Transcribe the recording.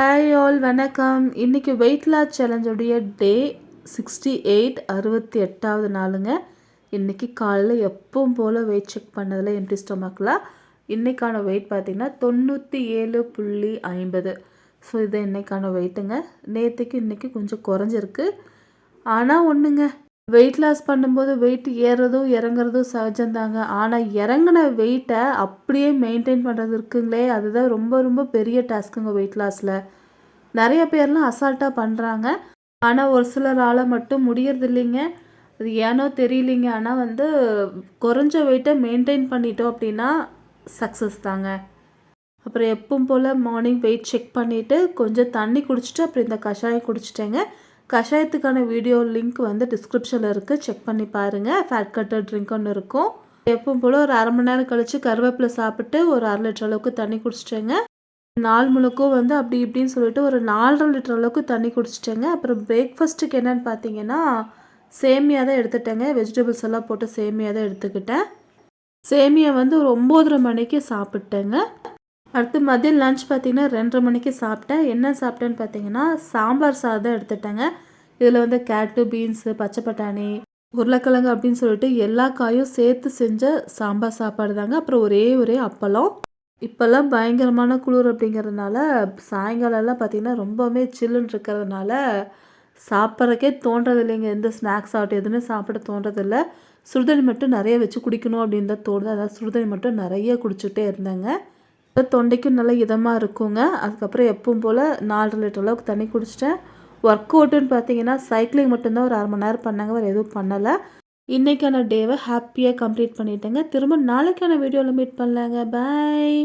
Hi all வணக்கம். இன்றைக்கி weight loss சேலஞ்சோடைய டே 68 68வது நாளுங்க. இன்றைக்கி காலையில் எப்பவும் போல் வெயிட் செக் பண்ணதில் எம்டி ஸ்டொமக்கில் இன்றைக்கான வெயிட் பார்த்திங்கன்னா 97.50. ஸோ இது இன்றைக்கான வெயிட்டுங்க. நேற்றுக்கு இன்றைக்கி கொஞ்சம் குறைஞ்சிருக்கு. ஆனால் ஒன்றுங்க, வெயிட் லாஸ் பண்ணும்போது வெயிட் ஏறுறதும் இறங்குறதும் சகஜம்தாங்க. ஆனால் இறங்கின வெயிட்டை அப்படியே மெயின்டைன் பண்ணுறது இருக்குங்களே, அதுதான் ரொம்ப ரொம்ப பெரிய டாஸ்க்குங்க வெயிட் லாஸில். நிறைய பேர்லாம் அசால்ட்டாக பண்ணுறாங்க. ஆனால் ஒரு சிலரால் மட்டும் முடியறது இல்லைங்க. அது ஏனோ தெரியலிங்க. ஆனால் குறைஞ்ச வெயிட்டை மெயின்டைன் பண்ணிட்டோம் அப்படின்னா சக்ஸஸ் தாங்க. அப்புறம் எப்பவும் போல் மார்னிங் வெயிட் செக் பண்ணிவிட்டு கொஞ்சம் தண்ணி குடிச்சிட்டு அப்புறம் இந்த கஷாயம் குடிச்சிட்டேங்க. கஷாயத்துக்கான வீடியோ லிங்க் டிஸ்கிரிப்ஷனில் இருக்குது, செக் பண்ணி பாருங்கள். ஃபேட் கட்டர் ட்ரிங்க் ஒன்று இருக்கும். எப்பவும் போல் ஒரு அரை மணி நேரம் கழித்து கருவேப்பிலை சாப்பிட்டு ஒரு 1/2 லிட்டர் அளவுக்கு தண்ணி குடிச்சிட்டேங்க. நாள் முழுக்கும் அப்படி இப்படின்னு சொல்லிட்டு ஒரு 4.5 லிட்டர் அளவுக்கு தண்ணி குடிச்சிட்டேங்க. அப்புறம் பிரேக்ஃபாஸ்ட்டுக்கு என்னென்னு பார்த்தீங்கன்னா சேமியா தான் எடுத்துட்டேங்க. வெஜிடபிள்ஸ் எல்லாம் போட்டு சேமியா தான் எடுத்துக்கிட்டேன். சேமியா ஒரு 9:30 மணிக்கு சாப்பிட்டேங்க. அடுத்து மதியம் லன்ச் பார்த்திங்கன்னா 2:30 மணிக்கு சாப்பிட்டேன். என்ன சாப்பிட்டேன்னு பார்த்தீங்கன்னா சாம்பார் சாதம் எடுத்துட்டேங்க. இதில் கேரட்டு, பீன்ஸு, பச்சை பட்டாணி, உருளைக்கிழங்கு அப்படின்னு சொல்லிட்டு எல்லா காயும் சேர்த்து செஞ்ச சாம்பார் சாப்பாடு தாங்க. அப்புறம் ஒரே அப்பளம். இப்போல்லாம் பயங்கரமான குளிர் அப்படிங்கிறதுனால சாயங்காலம்லாம் பார்த்திங்கன்னா ரொம்பவுமே சில்லுன்னு இருக்கிறதுனால சாப்பிட்றக்கே தோன்றது இல்லைங்க. எந்த ஸ்நாக்ஸ் ஆகட்டும் எதுவுமே சாப்பிட தோன்றதில்ல. சுடுதண்ணி மட்டும் நிறைய வச்சு குடிக்கணும் அப்படின்னு தான் தோணுது. அதாவது சுடுதண்ணி மட்டும் நிறைய குடிச்சிட்டே இருந்தேங்க. தொண்டைக்கும் நல்லா இதமாக இருக்குங்க. அதுக்கப்புறம் எப்பவும் போல் 4 லிட்டர் அளவுக்கு தண்ணி குடிச்சிட்டேன். ஒர்க் அவுட்டுன்னு பார்த்தீங்கன்னா சைக்கிளிங் மட்டும்தான் ஒரு 1/2 மணி நேரம் பண்ணாங்க, வேறு எதுவும் பண்ணலை. இன்றைக்கான டேவை ஹாப்பியாக கம்ப்ளீட் பண்ணிட்டேங்க. திரும்ப நாளைக்கான வீடியோவில் மீட் பண்ணலாங்க. பாய்.